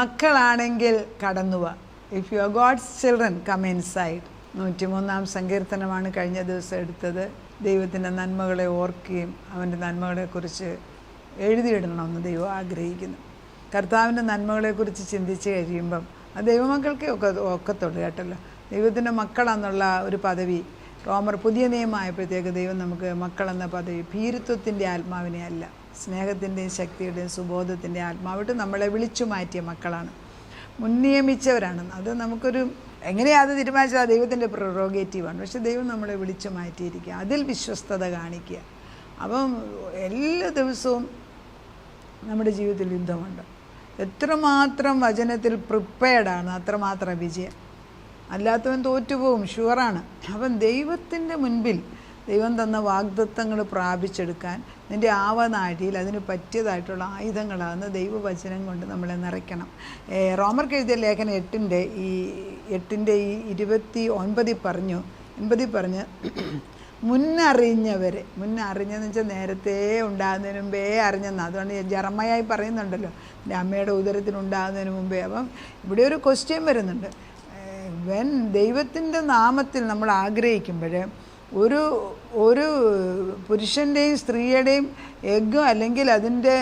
മക്കളാണെങ്കിൽ കടന്നുവ. If you are God's children come inside. 103 സങ്കീർത്തനമാണ് കഴിഞ്ഞ ദിവസം എടുത്തത്. ദൈവത്തിൻ്റെ നന്മകളെ ഓർക്കുകയും അവൻ്റെ നന്മകളെക്കുറിച്ച് എഴുതിയിടണമെന്ന് ദൈവം ആഗ്രഹിക്കുന്നു. കർത്താവിൻ്റെ നന്മകളെക്കുറിച്ച് ചിന്തിച്ച് കഴിയുമ്പം അത് ദൈവമക്കൾക്കേ ഒക്കത്തുള്ളൂ കേട്ടല്ലോ. ദൈവത്തിൻ്റെ മക്കളെന്നുള്ള ഒരു പദവി റോമർ പുതിയ നിയമമായപ്പോഴത്തേക്ക് ദൈവം നമുക്ക് മക്കളെന്ന പദവി ഭീരുത്വത്തിൻ്റെ ആത്മാവിനെ അല്ല, സ്നേഹത്തിൻ്റെയും ശക്തിയുടെയും സുബോധത്തിൻ്റെ ആത്മാവിട്ട് നമ്മളെ വിളിച്ചു മാറ്റിയ മക്കളാണ്, മുൻനിയമിച്ചവരാണ്. അത് നമുക്കൊരു എങ്ങനെയാണ് അത് തീരുമാനിച്ചത്? ദൈവത്തിൻ്റെ പ്രൊറോഗേറ്റീവാണ്. പക്ഷെ ദൈവം നമ്മളെ വിളിച്ചു മാറ്റിയിരിക്കുക, അതിൽ വിശ്വസ്തത കാണിക്കുക. അപ്പം എല്ലാ ദിവസവും നമ്മുടെ ജീവിതത്തിൽ യുദ്ധമുണ്ട്. എത്രമാത്രം വചനത്തിൽ പ്രിപ്പയർഡാണ് അത്രമാത്രം വിജയം. അല്ലാത്തവൻ തോറ്റുപോകും, ഷുവറാണ്. അപ്പം ദൈവത്തിൻ്റെ മുൻപിൽ ദൈവം തന്ന വാഗ്ദത്തങ്ങൾ പ്രാപിച്ചെടുക്കാൻ നിൻ്റെ ആവനാഴിയിൽ അതിന് പറ്റിയതായിട്ടുള്ള ആയുധങ്ങളാകുന്ന ദൈവവചനം കൊണ്ട് നമ്മളെ നിറയ്ക്കണം. റോമർക്ക് എഴുതിയ ലേഖനം 8-ന്റെ 29 പറഞ്ഞ് മുന്നറിഞ്ഞെന്ന് വെച്ചാൽ നേരത്തെ ഉണ്ടാകുന്നതിന് മുമ്പേ അറിഞ്ഞെന്ന്. അതുകൊണ്ട് ജർമ്മയായി പറയുന്നുണ്ടല്ലോ, എൻ്റെ അമ്മയുടെ ഉദരത്തിനുണ്ടാകുന്നതിന് മുമ്പേ. അപ്പം ഇവിടെ ഒരു ക്വസ്റ്റ്യൻ വരുന്നുണ്ട്. ദൈവത്തിൻ്റെ നാമത്തിൽ നമ്മൾ ആഗ്രഹിക്കുമ്പോൾ ഒരു പുരുഷൻ്റെയും സ്ത്രീയുടെയും എഗ്ഗും അല്ലെങ്കിൽ അതിൻ്റെ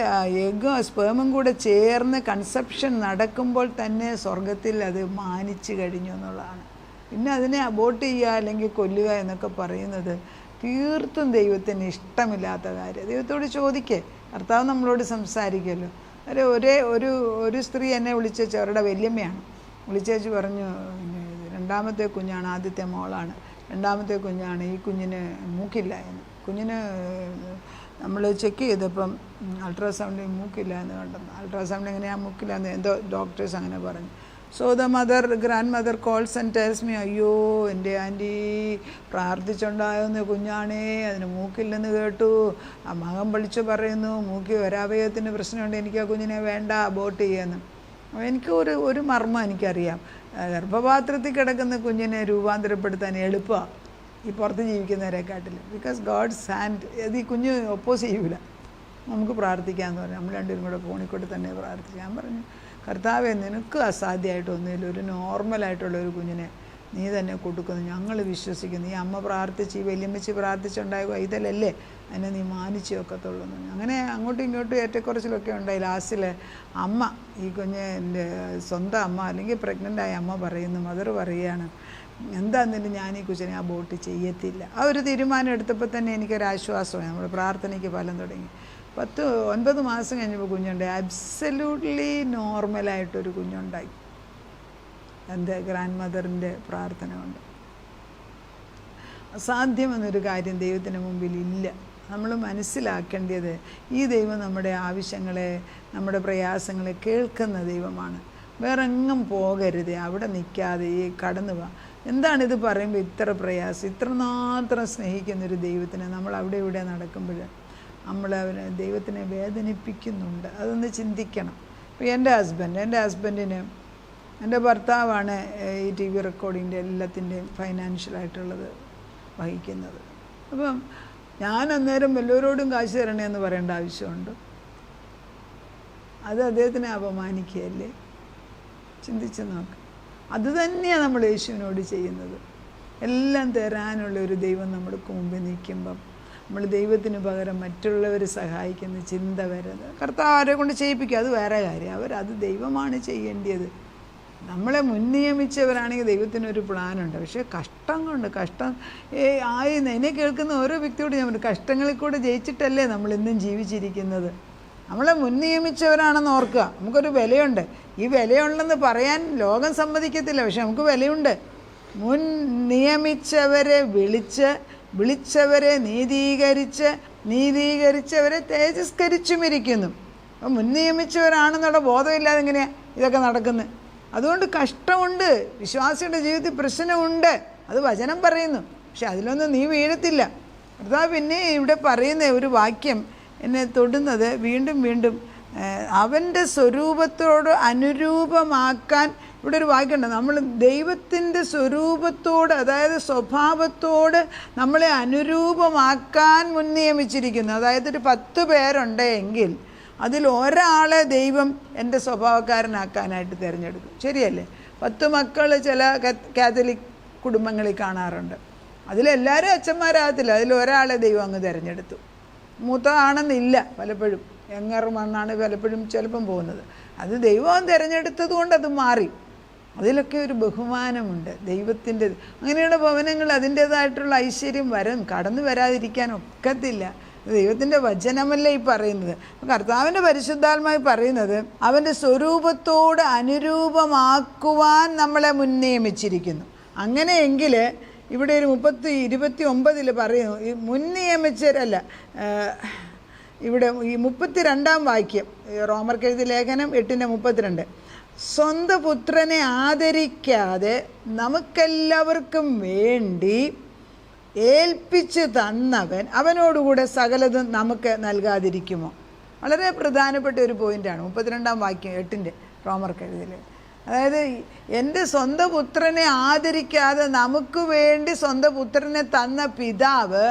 എഗ്ഗും സ്പേമും കൂടെ ചേർന്ന് കൺസെപ്ഷൻ നടക്കുമ്പോൾ തന്നെ സ്വർഗത്തിൽ അത് മാനിച്ചു കഴിഞ്ഞു എന്നുള്ളതാണ്. പിന്നെ അതിനെ അബോർട്ട് ചെയ്യുക അല്ലെങ്കിൽ കൊല്ലുക എന്നൊക്കെ പറയുന്നത് തീർത്തും ദൈവത്തിന് ഇഷ്ടമില്ലാത്ത കാര്യം. ദൈവത്തോട് ചോദിക്കേ, കർത്താവ് നമ്മളോട് സംസാരിക്കുമല്ലോ. ഒരു സ്ത്രീ എന്നെ വിളിച്ചു, അവരുടെ വല്യമ്മയാണ്, വിളിച്ചേച്ച് പറഞ്ഞു, രണ്ടാമത്തെ കുഞ്ഞാണ്, ആദ്യത്തെ മോളാണ്, രണ്ടാമത്തെ കുഞ്ഞാണ്, ഈ കുഞ്ഞിന് മൂക്കില്ല എന്ന്. കുഞ്ഞിന് നമ്മൾ ചെക്ക് ചെയ്തപ്പം അൾട്രാസൗണ്ടിൽ മൂക്കില്ല എന്ന് കണ്ടെന്ന്. അൾട്രാസൗണ്ട് എങ്ങനെയാണ് മൂക്കില്ല എന്ന് എന്തോ ഡോക്ടേഴ്സ് അങ്ങനെ പറഞ്ഞു. So the grand mother calls and tells me, അയ്യോ എൻ്റെ ആൻറ്റി പ്രാർത്ഥിച്ചുണ്ടായെന്ന് കുഞ്ഞാണേ, അതിന് മൂക്കില്ലെന്ന് കേട്ടു. ആ മകൻ വിളിച്ചു പറയുന്നു മൂക്കി ഒരവയവത്തിൻ്റെ പ്രശ്നമുണ്ട്, എനിക്ക് ആ കുഞ്ഞിനെ വേണ്ട, അബോർട്ട് ചെയ്യാമെന്ന്. എനിക്ക് ഒരു മർമ്മം എനിക്കറിയാം, ഗർഭപാത്രത്തിൽ കിടക്കുന്ന കുഞ്ഞിനെ രൂപാന്തരപ്പെടുത്താൻ എളുപ്പമാണ് ഈ പുറത്ത് ജീവിക്കുന്നവരെക്കാട്ടിലും. ബിക്കോസ് ഗോഡ്സ് ഹാൻഡ് അത് ഈ കുഞ്ഞ് ഒപ്പോസ് ചെയ്യൂല. നമുക്ക് പ്രാർത്ഥിക്കാമെന്ന് പറഞ്ഞു. നമ്മൾ രണ്ടുപേരും കൂടെ ഫോണിൽ തന്നെ പ്രാർത്ഥിച്ചു. ഞാൻ പറഞ്ഞു, കർത്താവേ, നിനക്ക് അസാധ്യമായിട്ടൊന്നുമില്ല, ഒരു നോർമലായിട്ടുള്ള ഒരു കുഞ്ഞിനെ നീ തന്നെ കൊടുക്കുന്നു, ഞങ്ങൾ വിശ്വസിക്കുന്നു. ഈ അമ്മ പ്രാർത്ഥിച്ച്, ഈ വല്യമ്മച്ചി പ്രാർത്ഥിച്ചുണ്ടാകുക ഇതിലല്ലേ, അതിനെ നീ മാനിച്ച് വെക്കത്തുള്ളൂ എന്ന്. അങ്ങനെ അങ്ങോട്ടും ഇങ്ങോട്ടും ഏറ്റക്കുറച്ചിലൊക്കെ ഉണ്ടായി. ലാസ്റ്റിൽ അമ്മ, ഈ കുഞ്ഞിൻ്റെ സ്വന്തം അമ്മ അല്ലെങ്കിൽ പ്രഗ്നൻ്റായ അമ്മ പറയുന്നു, മദർ പറയുകയാണ്, എന്താണെങ്കിലും ഞാൻ ഈ കുഞ്ഞിനെ അബോർട്ട് ചെയ്യത്തില്ല. ആ ഒരു തീരുമാനം എടുത്തപ്പോൾ തന്നെ എനിക്കൊരാശ്വാസമായി. നമ്മൾ പ്രാർത്ഥനയ്ക്ക് ഫലം തുടങ്ങി. 9 മാസം കഴിഞ്ഞപ്പോൾ കുഞ്ഞുണ്ടായി. അബ്സല്യൂട്ട്ലി നോർമലായിട്ടൊരു കുഞ്ഞുണ്ടായി. എൻ്റെ ഗ്രാൻഡ് മദറിൻ്റെ പ്രാർത്ഥന കൊണ്ട്. അസാധ്യമെന്നൊരു കാര്യം ദൈവത്തിന് മുമ്പിൽ ഇല്ല. നമ്മൾ മനസ്സിലാക്കേണ്ടത് ഈ ദൈവം നമ്മുടെ ആവശ്യങ്ങളെ, നമ്മുടെ പ്രയാസങ്ങളെ കേൾക്കുന്ന ദൈവമാണ്. വേറെ എങ്ങും പോകരുത്, അവിടെ നിൽക്കാതെ ഈ കടന്നു പോവാ. എന്താണിത് പറയുമ്പോൾ ഇത്ര പ്രയാസം, ഇത്രമാത്രം സ്നേഹിക്കുന്നൊരു ദൈവത്തിനെ നമ്മൾ അവിടെ ഇവിടെ നടക്കുമ്പോൾ നമ്മൾ ദൈവത്തിനെ വേദനിപ്പിക്കുന്നുണ്ട്. അതൊന്ന് ചിന്തിക്കണം. ഇപ്പോൾ എൻ്റെ ഹസ്ബൻഡിന് എൻ്റെ ഭർത്താവാണ് ഈ TV റെക്കോർഡിൻ്റെ എല്ലാത്തിൻ്റെയും ഫൈനാൻഷ്യലായിട്ടുള്ളത് വഹിക്കുന്നത്. അപ്പം ഞാൻ അന്നേരം എല്ലാവരോടും കാശ് തരണേ എന്ന് പറയേണ്ട ആവശ്യമുണ്ട്? അത് അദ്ദേഹത്തിനെ അപമാനിക്കുകയല്ലേ? ചിന്തിച്ച് നോക്ക്. അതുതന്നെയാണ് നമ്മൾ യേശുവിനോട് ചെയ്യുന്നത്. എല്ലാം തരാനുള്ള ഒരു ദൈവം നമ്മൾക്ക് മുമ്പിൽ നിൽക്കുമ്പം നമ്മൾ ദൈവത്തിന് പകരം മറ്റുള്ളവർ സഹായിക്കുന്ന ചിന്ത വരുന്നത്. കർത്താവ് അവരെ കൊണ്ട് ചെയ്യിപ്പിക്കുക, അത് വേറെ കാര്യം. അത് ദൈവമാണ് ചെയ്യേണ്ടത്. നമ്മളെ മുൻനിയമിച്ചവരാണെങ്കിൽ ദൈവത്തിനൊരു പ്ലാനുണ്ട്. പക്ഷേ കഷ്ടം എന്നെ കേൾക്കുന്ന ഓരോ വ്യക്തിയോട് ഞാൻ പറഞ്ഞു, കഷ്ടങ്ങളിൽ കൂടെ ജയിച്ചിട്ടല്ലേ നമ്മളിന്നും ജീവിച്ചിരിക്കുന്നത്. നമ്മളെ മുൻനിയമിച്ചവരാണെന്ന് ഓർക്കുക. നമുക്കൊരു വിലയുണ്ട്. ഈ വിലയുണ്ടെന്ന് പറയാൻ ലോകം സമ്മതിക്കത്തില്ല, പക്ഷെ നമുക്ക് വിലയുണ്ട്. മുൻ നിയമിച്ചവരെ വിളിച്ചവരെ നീതീകരിച്ചവരെ തേജസ്കരിച്ചുമിരിക്കുന്നു. അപ്പം മുൻ നിയമിച്ചവരാണെന്നുള്ള ബോധമില്ലാതെ എങ്ങനെയാണ് ഇതൊക്കെ നടക്കുന്നത്? അതുകൊണ്ട് കഷ്ടമുണ്ട്, വിശ്വാസിയുടെ ജീവിതത്തിൽ പ്രശ്നമുണ്ട്. അത് വചനം പറയുന്നു. പക്ഷെ അതിലൊന്നും നീ വീഴത്തില്ല. അതാ പിന്നെ ഇവിടെ പറയുന്ന ഒരു വാക്യം എന്നെ തൊടുന്നത് വീണ്ടും അവൻ്റെ സ്വരൂപത്തോട് അനുരൂപമാക്കാൻ. ഇവിടെ ഒരു വാക്യമുണ്ട്, നമ്മൾ ദൈവത്തിൻ്റെ സ്വരൂപത്തോട്, അതായത് സ്വഭാവത്തോട് നമ്മളെ അനുരൂപമാക്കാൻ മുൻനിയമിച്ചിരിക്കുന്നു. അതായത് ഒരു 10 പേരുണ്ടെങ്കിൽ അതിൽ ഒരാളെ ദൈവം എൻ്റെ സ്വഭാവക്കാരനാക്കാനായിട്ട് തിരഞ്ഞെടുക്കും. ശരിയല്ലേ? 10 മക്കൾ ചില കാത്തലിക് കുടുംബങ്ങളിൽ കാണാറുണ്ട്. അതിലെല്ലാവരും അച്ഛന്മാരാകത്തില്ല. അതിലൊരാളെ ദൈവം അങ്ങ് തിരഞ്ഞെടുത്തു. മൂത്തതാണെന്നില്ല, പലപ്പോഴും യങ്ങറുമെന്നാണ് പലപ്പോഴും ചിലപ്പം പോകുന്നത്. അത് ദൈവം തിരഞ്ഞെടുത്തത് കൊണ്ട് അത് മാറി. അതിലൊക്കെ ഒരു ബഹുമാനമുണ്ട് ദൈവത്തിൻ്റെ. അങ്ങനെയുള്ള ഭവനങ്ങൾ അതിൻ്റേതായിട്ടുള്ള ഐശ്വര്യം കടന്നു വരാതിരിക്കാൻ ഒക്കത്തില്ല. ദൈവത്തിൻ്റെ വചനമല്ലേ ഈ പറയുന്നത്. കർത്താവിൻ്റെ പരിശുദ്ധാത്മാവ് പറയുന്നത് അവൻ്റെ സ്വരൂപത്തോട് അനുരൂപമാക്കുവാൻ നമ്മളെ മുൻനിയമിച്ചിരിക്കുന്നു. അങ്ങനെയെങ്കിൽ ഇവിടെ ഒരു 29 പറയുന്നു, ഈ മുൻനിയമിച്ചരല്ല, ഇവിടെ ഈ 32 വാക്യം, റോമർക്കെഴുതിയ ലേഖനം 8:32, സ്വന്തം പുത്രനെ ആദരിക്കാതെ നമുക്കെല്ലാവർക്കും വേണ്ടി ഏൽപ്പിച്ച് തന്നവൻ അവനോടുകൂടെ സകലതും നമുക്ക് നൽകാതിരിക്കുമോ? വളരെ പ്രധാനപ്പെട്ട ഒരു പോയിൻ്റാണ് 32 വാക്യം 8 റോമർക്കെഴുതിയ. അതായത് എൻ്റെ സ്വന്തം പുത്രനെ ആദരിക്കാതെ നമുക്ക് വേണ്ടി സ്വന്തം പുത്രനെ തന്ന പിതാവ്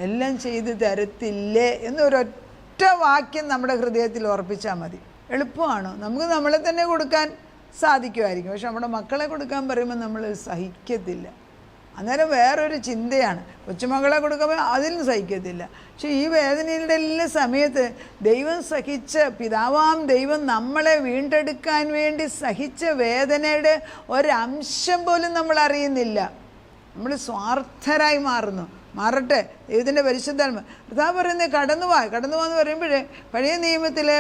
എല്ലാം ചെയ്തു തരത്തില്ലേ എന്നൊരൊറ്റ വാക്യം നമ്മുടെ ഹൃദയത്തിൽ ഉറപ്പിച്ചാൽ മതി. എളുപ്പമാണ്. നമുക്ക് നമ്മളെ തന്നെ കൊടുക്കാൻ സാധിക്കുമായിരിക്കും, പക്ഷെ നമ്മുടെ മക്കളെ കൊടുക്കാൻ പറയുമ്പോൾ നമ്മൾ സഹിക്കത്തില്ല. അന്നേരം വേറൊരു ചിന്തയാണ്. കൊച്ചുമകളെ കൊടുക്കുമ്പോൾ അതിലും സഹിക്കത്തില്ല. പക്ഷെ ഈ വേദനയുടെ എല്ലാ സമയത്ത് ദൈവം സഹിച്ച, പിതാവാം ദൈവം നമ്മളെ വീണ്ടെടുക്കാൻ വേണ്ടി സഹിച്ച വേദനയുടെ ഒരംശം പോലും നമ്മൾ അറിയുന്നില്ല. നമ്മൾ സ്വാർത്ഥരായി മാറട്ടെ. ദൈവത്തിൻ്റെ പരിശുദ്ധാത്മ കർത്താവ് പറയുന്നത് കടന്നുപോകാന്ന് പറയുമ്പോഴേ പഴയ നിയമത്തിലെ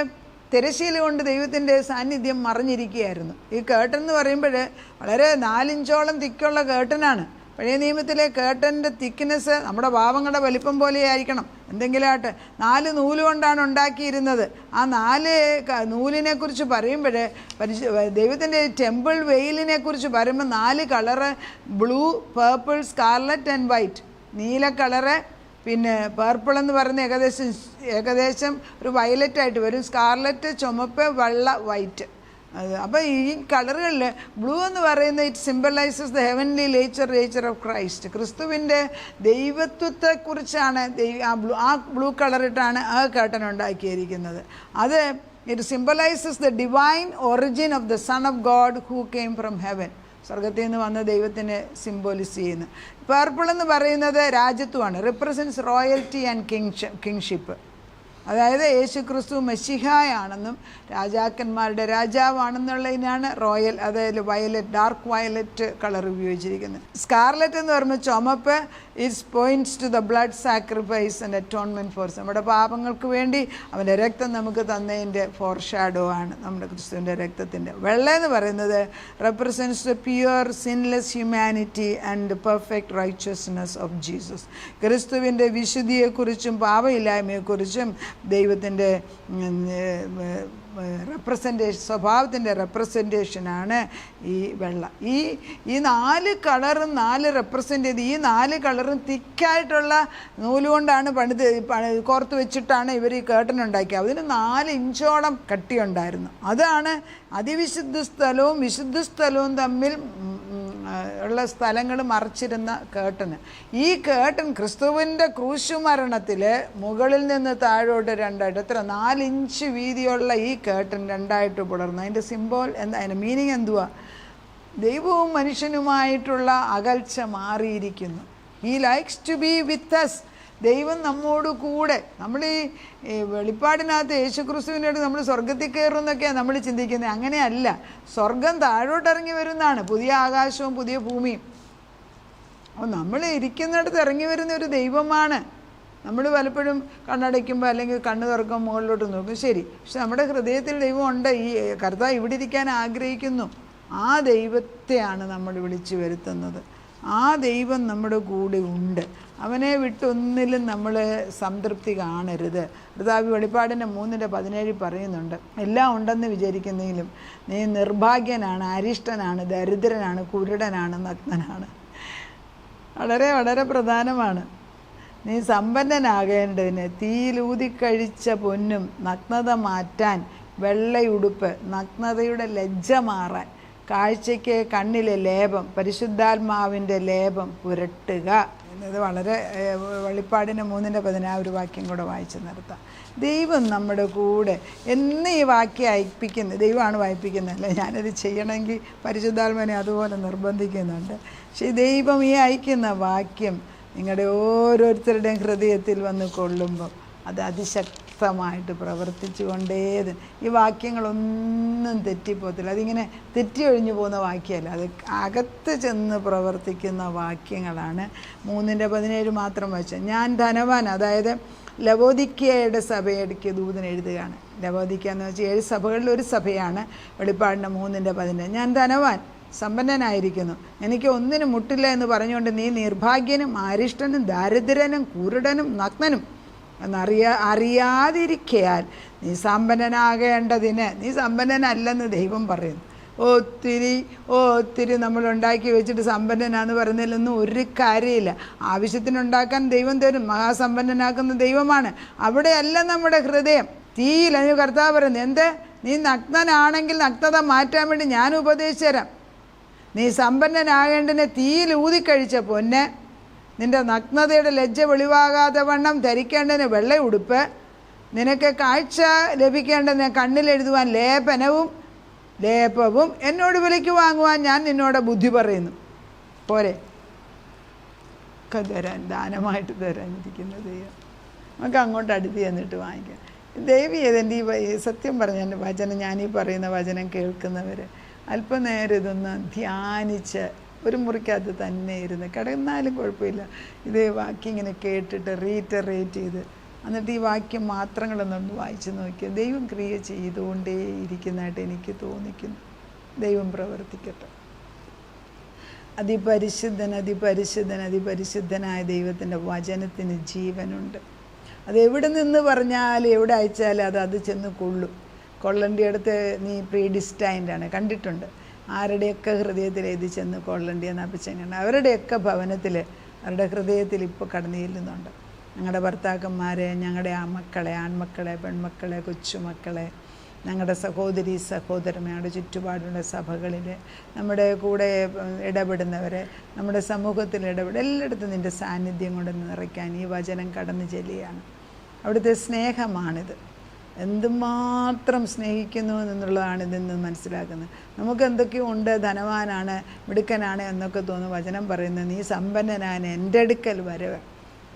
തിരശ്ശീല കൊണ്ട് ദൈവത്തിൻ്റെ സാന്നിധ്യം മറഞ്ഞിരിക്കുകയായിരുന്നു. ഈ കേട്ടൻ എന്ന് പറയുമ്പോൾ വളരെ 4 ഇഞ്ചോളം തിക്കുള്ള കേട്ടനാണ്. പഴയ നിയമത്തിലെ കേട്ടൻ്റെ തിക്നെസ് നമ്മുടെ പാവങ്ങളുടെ വലിപ്പം പോലെ ആയിരിക്കണം. എന്തെങ്കിലും ആട്ടെ, 4 നൂല് കൊണ്ടാണ് ഉണ്ടാക്കിയിരുന്നത്. ആ 4 നൂലിനെ കുറിച്ച് പറയുമ്പോൾ ദൈവത്തിൻ്റെ ടെമ്പിൾ വെയിലിനെ കുറിച്ച് പറയുമ്പോൾ 4 colour, blue, purple, scarlet and white. നീല കളറ്, പിന്നെ പേർപ്പിൾ എന്ന് പറയുന്ന ഏകദേശം ഒരു വയലറ്റായിട്ട് വരും, സ്കാർലറ്റ്, ചുമപ്പ്, വെള്ള, വൈറ്റ്. അപ്പോൾ ഈ കളറുകളിൽ ബ്ലൂ എന്ന് പറയുന്നത് it symbolises the heavenly nature of Christ. ക്രിസ്തുവിൻ്റെ ദൈവത്വത്തെക്കുറിച്ചാണ് ആ ബ്ലൂ കളറിട്ടാണ് ആ കേട്ടൻ ഉണ്ടാക്കിയിരിക്കുന്നത്. അത് it symbolises the divine origin of the son of God who came from heaven. സ്വർഗത്തിൽ നിന്ന് വന്ന ദൈവത്തിനെ സിംബോലൈസ് ചെയ്യുന്നു. പർപ്പിൾ എന്ന് പറയുന്നത് രാജ്യത്വമാണ്, റിപ്രസെൻറ്റ്സ് റോയൽറ്റി ആൻഡ് കിങ്ഷിപ്പ്. അതായത് യേശു ക്രിസ്തു മെസ്സിഹായാണെന്നും രാജാക്കന്മാരുടെ രാജാവാണെന്നുള്ളതിനാണ് റോയൽ, അതായത് വയലറ്റ്, ഡാർക്ക് വയലറ്റ് കളർ ഉപയോഗിച്ചിരിക്കുന്നത്. സ്കാർലറ്റ് എന്ന് പറയുമ്പോൾ ചുമപ്പ്, it's points to the blood sacrifice and atonement fours. നമ്മുടെ പാപങ്ങൾക്ക് വേണ്ടി അവൻ്റെ രക്തം നമുക്ക് തന്നതിൻ്റെ ഫോർ ഷാഡോ ആണ് നമ്മുടെ ക്രിസ്തുവിൻ്റെ രക്തത്തിൻ്റെ. വെള്ള എന്ന് പറയുന്നത് represents the pure sinless humanity and perfect righteousness of Jesus. ക്രിസ്തുവിൻ്റെ വിശുദ്ധിയെക്കുറിച്ചും പാപമില്ലായ്മയെക്കുറിച്ചും ദൈവത്തിൻ്റെ സ്വഭാവത്തിൻ്റെ റെപ്രസെൻറ്റേഷനാണ് ഈ വെള്ള. ഈ 4 കളറും 4 റെപ്രസെൻ്റ് ചെയ്ത്, ഈ 4 കളറും തിക്കായിട്ടുള്ള നൂലുകൊണ്ടാണ് കോർത്ത് വെച്ചിട്ടാണ് ഇവർ ഈ കേട്ടൻ ഉണ്ടാക്കിയത്. അതിന് 4 ഇഞ്ചോളം കട്ടിയുണ്ടായിരുന്നു. അതാണ് അതിവിശുദ്ധ സ്ഥലവും വിശുദ്ധ സ്ഥലവും തമ്മിൽ ഉള്ള സ്ഥലങ്ങൾ മറച്ചിരുന്ന കേട്ടന്. ഈ കേട്ടൻ ക്രിസ്തുവിൻ്റെ ക്രൂശുമരണത്തിൽ മുകളിൽ നിന്ന് താഴോട്ട് 2 എത്ര 4 ഇഞ്ച് വീതിയുള്ള ഈ കേട്ടൻ 2 പിളർന്നു. അതിൻ്റെ സിംബോൾ എന്താ, അതിൻ്റെ മീനിങ് എന്തുവാ? ദൈവവും മനുഷ്യനുമായിട്ടുള്ള അകൽച്ച മാറിയിരിക്കുന്നു. He likes to be with us. ദൈവം നമ്മോട് കൂടെ. നമ്മൾ ഈ വെളിപ്പാടിനകത്ത് യേശുക്രിസ്തുവിൻ്റെ അടുത്ത് നമ്മൾ സ്വർഗത്തിൽ കയറും എന്നൊക്കെയാണ് നമ്മൾ ചിന്തിക്കുന്നത്. അങ്ങനെയല്ല. സ്വർഗം താഴോട്ടിറങ്ങി വരുന്നതാണ്, പുതിയ ആകാശവും പുതിയ ഭൂമിയും. അപ്പോൾ നമ്മൾ ഇരിക്കുന്നിടത്ത് ഇറങ്ങി വരുന്ന ഒരു ദൈവമാണ്. നമ്മൾ പലപ്പോഴും കണ്ണടയ്ക്കുമ്പോൾ അല്ലെങ്കിൽ കണ്ണ് തുറക്കുമ്പോൾ മുകളിലോട്ട് നോക്കും, ശരി. പക്ഷെ നമ്മുടെ ഹൃദയത്തിൽ ദൈവമുണ്ട്. ഈ കർത്താവ് ഇവിടെ ഇരിക്കാൻ ആഗ്രഹിക്കുന്നു. ആ ദൈവത്തെയാണ് നമ്മൾ വിളിച്ചു വരുത്തുന്നത്. ആ ദൈവം നമ്മുടെ കൂടെ ഉണ്ട്. അവനെ വിട്ടൊന്നിലും നമ്മൾ സംതൃപ്തി കാണരുത്. കർത്താവ് വെളിപ്പാടിൻ്റെ 3:17 പറയുന്നുണ്ട്, എല്ലാം ഉണ്ടെന്ന് വിചാരിക്കുന്നെങ്കിലും നീ നിർഭാഗ്യനാണ്, അരിഷ്ടനാണ്, ദരിദ്രനാണ്, കുരുടനാണ്, നഗ്നനാണ്. വളരെ വളരെ പ്രധാനമാണ്. നീ സമ്പന്നനാകേണ്ടതിന് തീയിലൂതിക്കഴിച്ച പൊന്നും നഗ്നത മാറ്റാൻ വെള്ളയുടുപ്പ്, നഗ്നതയുടെ ലജ്ജ മാറാൻ കാഴ്ചയ്ക്ക് കണ്ണിലെ ലേപം, പരിശുദ്ധാത്മാവിൻ്റെ ലേപം പുരട്ടുക. ഇത് വളരെ വെളിപ്പാടിൻ്റെ 3:10 ഒരു വാക്യം കൂടെ വായിച്ച് നിർത്താം. ദൈവം നമ്മുടെ കൂടെ എന്ന് ഈ വാക്യം അയപ്പിക്കുന്നത്, ദൈവമാണ് വായിപ്പിക്കുന്നതല്ല, ഞാനത് ചെയ്യണമെങ്കിൽ പരിശുദ്ധാത്മനെ അതുപോലെ നിർബന്ധിക്കുന്നുണ്ട്. പക്ഷേ ദൈവം ഈ അയക്കുന്ന വാക്യം നിങ്ങളുടെ ഓരോരുത്തരുടെയും ഹൃദയത്തിൽ വന്ന് കൊള്ളുമ്പം അത് അതിശക്തമായിട്ട് പ്രവർത്തിച്ചു കൊണ്ടേത്. ഈ വാക്യങ്ങളൊന്നും തെറ്റിപ്പോകത്തില്ല. അതിങ്ങനെ തെറ്റി ഒഴിഞ്ഞു പോകുന്ന വാക്യമല്ല, അത് അകത്ത് ചെന്ന് പ്രവർത്തിക്കുന്ന വാക്യങ്ങളാണ്. 3:17 മാത്രം വായിച്ചാൽ, ഞാൻ ധനവാൻ, അതായത് ലവോദിക്കയുടെ സഭയ്ക്ക് ദൂതൻ എഴുതുകയാണ്. ലവോദിക്ക എന്ന് വെച്ചാൽ 7 സഭകളിൽ ഒരു സഭയാണ്. വെളിപ്പാടിൻ്റെ 3:17, ഞാൻ ധനവാൻ, സമ്പന്നനായിരിക്കുന്നു, എനിക്ക് ഒന്നിനും മുട്ടില്ല എന്ന് പറഞ്ഞുകൊണ്ട് നീ നിർഭാഗ്യനും അരിഷ്ടനും ദാരിദ്ര്യനും കുരുടനും നഗ്നനും അറിയാതിരിക്കയാൽ നീ സമ്പന്നനാകേണ്ടതിന്, നീ സമ്പന്നനല്ലെന്ന് ദൈവം പറയുന്നു. ഒത്തിരി നമ്മളുണ്ടാക്കി വെച്ചിട്ട് സമ്പന്നനാന്ന് പറയുന്നതിലൊന്നും ഒരു കാര്യമില്ല. ആവശ്യത്തിനുണ്ടാക്കാൻ ദൈവം തരും, മഹാസമ്പന്നനാക്കുന്ന ദൈവമാണ്. അവിടെയല്ല നമ്മുടെ ഹൃദയം. തീയിൽ അതിന് കർത്താവ് പറയുന്നത് എന്ത്? നീ നഗ്നനാണെങ്കിൽ നഗ്നത മാറ്റാൻ വേണ്ടി ഞാൻ ഉപദേശിച്ചു തരാം. നീ സമ്പന്നനാകേണ്ടതിന് തീയിൽ ഊതിക്കഴിച്ച പൊന്ന്, നിൻ്റെ നഗ്നതയുടെ ലജ്ജ വെളിവാകാതെ വണ്ണം ധരിക്കേണ്ടതിന് വെള്ള ഉടുപ്പ്, നിനക്ക് കാഴ്ച ലഭിക്കേണ്ടതിന് കണ്ണിലെഴുതുവാൻ ലേപവും എന്നോട് വിലയ്ക്ക് വാങ്ങുവാൻ ഞാൻ നിന്നോട് ബുദ്ധി പറയുന്നു. പോരെ? ഒക്കെ തരാൻ, ദാനമായിട്ട് തരാനിരിക്കുന്ന ദൈവം. നമുക്ക് അങ്ങോട്ട് അടുത്ത് ചെന്നിട്ട് വാങ്ങിക്കാം. ദൈവം ഏതെൻ്റെ ഈ സത്യം പറഞ്ഞ എൻ്റെ വചനം, ഞാനീ പറയുന്ന വചനം കേൾക്കുന്നവർ അല്പനേരം ഇതൊന്ന് ധ്യാനിച്ച് ഒരു മുറിക്കകത്ത് തന്നെ ഇരുന്ന് കിടന്നാലും കുഴപ്പമില്ല, ഇത് വാക്യം ഇങ്ങനെ കേട്ടിട്ട് റീറ്ററേറ്റ് ചെയ്ത് എന്നിട്ട് ഈ വാക്യം മാത്രങ്ങളൊന്നൊന്ന് വായിച്ച് നോക്കിയാൽ ദൈവം ക്രിയ ചെയ്തുകൊണ്ടേ ഇരിക്കുന്നതായിട്ട് എനിക്ക് തോന്നിക്കുന്നു. ദൈവം പ്രവർത്തിക്കട്ടെ. അതിപരിശുദ്ധനായ ദൈവത്തിൻ്റെ വചനത്തിന് ജീവനുണ്ട്. അതെവിടെ നിന്ന് പറഞ്ഞാലും എവിടെ അയച്ചാലും അത് ചെന്ന് കൊള്ളേണ്ടിയടുത്ത് നീ പ്രീഡിസ്റ്റൈൻഡാണ്. കണ്ടിട്ടുണ്ട് ആരുടെയൊക്കെ ഹൃദയത്തിൽ എഴുതി ചെന്ന് കൊള്ളേണ്ടിയെന്ന് അപ്പച്ചൻ അവരുടെയൊക്കെ ഭവനത്തിൽ അവരുടെ ഹൃദയത്തിൽ ഇപ്പോൾ കടന്നു ചെല്ലുന്നുണ്ട്. ഞങ്ങളുടെ ഭർത്താക്കന്മാരെ, ഞങ്ങളുടെ ആൺമക്കളെ, പെൺമക്കളെ, കൊച്ചുമക്കളെ, ഞങ്ങളുടെ സഹോദരന്മാർ, ഞങ്ങളുടെ ചുറ്റുപാടുള്ള സഭകളിൽ നമ്മുടെ കൂടെ ഇടപെടുന്നവരെ, നമ്മുടെ സമൂഹത്തിൽ എല്ലായിടത്തും നിൻ്റെ സാന്നിധ്യം കൊണ്ട് നിറയ്ക്കാൻ ഈ വചനം കടന്നു ചെല്ലുകയാണ്. അവിടുത്തെ സ്നേഹമാണിത്. എന്തുമാത്രം സ്നേഹിക്കുന്നു എന്നുള്ളതാണ് ഇതെന്ന് മനസ്സിലാക്കുന്നത്. നമുക്ക് എന്തൊക്കെയോ ഉണ്ട്, ധനവാനാണ്, മിടുക്കനാണ് എന്നൊക്കെ തോന്നുന്നു. വചനം പറയുന്നത് നീ സമ്പന്നനാണ്, എൻ്റെ അടുക്കൽ വരവ്,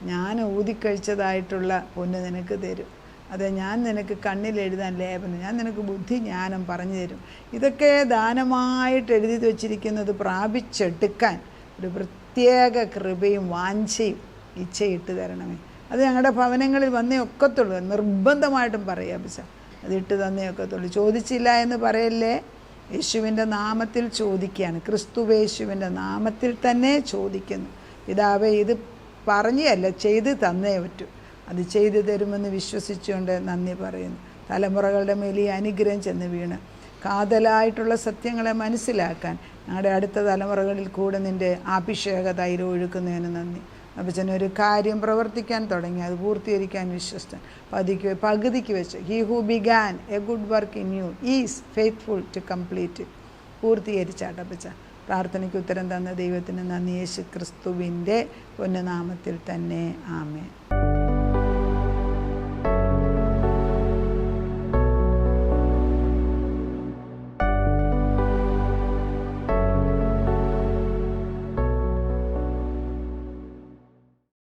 ഞാൻ ഊതിക്കഴിച്ചതായിട്ടുള്ള പൊന്ന് നിനക്ക് തരും. അത് ഞാൻ നിനക്ക് കണ്ണിലെഴുതാൻ ലേപനം, ഞാൻ നിനക്ക് ബുദ്ധി ജ്ഞാനം പറഞ്ഞു തരും. ഇതൊക്കെ ദാനമായിട്ട് എഴുതി വച്ചിരിക്കുന്നത് പ്രാപിച്ചെടുക്കാൻ ഒരു പ്രത്യേക കൃപയും വാഞ്ചയും ഇച്ഛയിട്ട് തരണമേ. അത് ഞങ്ങളുടെ ഭവനങ്ങളിൽ വന്നേ ഒക്കത്തുള്ളൂ. നിർബന്ധമായിട്ടും പറയാം പിശ, അതിട്ട് തന്നേ ഒക്കത്തുള്ളൂ. ചോദിച്ചില്ല എന്ന് പറയല്ലേ. യേശുവിൻ്റെ നാമത്തിൽ ചോദിക്കുകയാണ്, ക്രിസ്തുവേശുവിൻ്റെ നാമത്തിൽ തന്നെ ചോദിക്കുന്നു. പിതാവേ, ഇത് പറഞ്ഞല്ല, ചെയ്ത് തന്നേ പറ്റൂ. അത് ചെയ്തു തരുമെന്ന് വിശ്വസിച്ചുകൊണ്ട് നന്ദി പറയുന്നു. തലമുറകളുടെ മേൽ ഈ അനുഗ്രഹം ചെന്ന് വീണ് കാതലായിട്ടുള്ള സത്യങ്ങളെ മനസ്സിലാക്കാൻ ഞങ്ങളുടെ അടുത്ത തലമുറകളിൽ കൂടെ നിൻ്റെ അഭിഷേക തൈര് ഒഴുക്കുന്നതിന് നന്ദി. അപ്പച്ചനൊരു കാര്യം പ്രവർത്തിക്കാൻ തുടങ്ങി, അത് പൂർത്തീകരിക്കാൻ വിശ്വസ്തൻ. പകുതിക്ക് വെച്ച് he who began a good work in you is faithful to complete it. പൂർത്തീകരിച്ചാട്ടപ്പച്ച. പ്രാർത്ഥനയ്ക്ക് ഉത്തരം തന്ന ദൈവത്തിന് നന്ദി. യേശു ക്രിസ്തുവിൻ്റെ പൊന്നുനാമത്തിൽ തന്നെ ആമേൻ.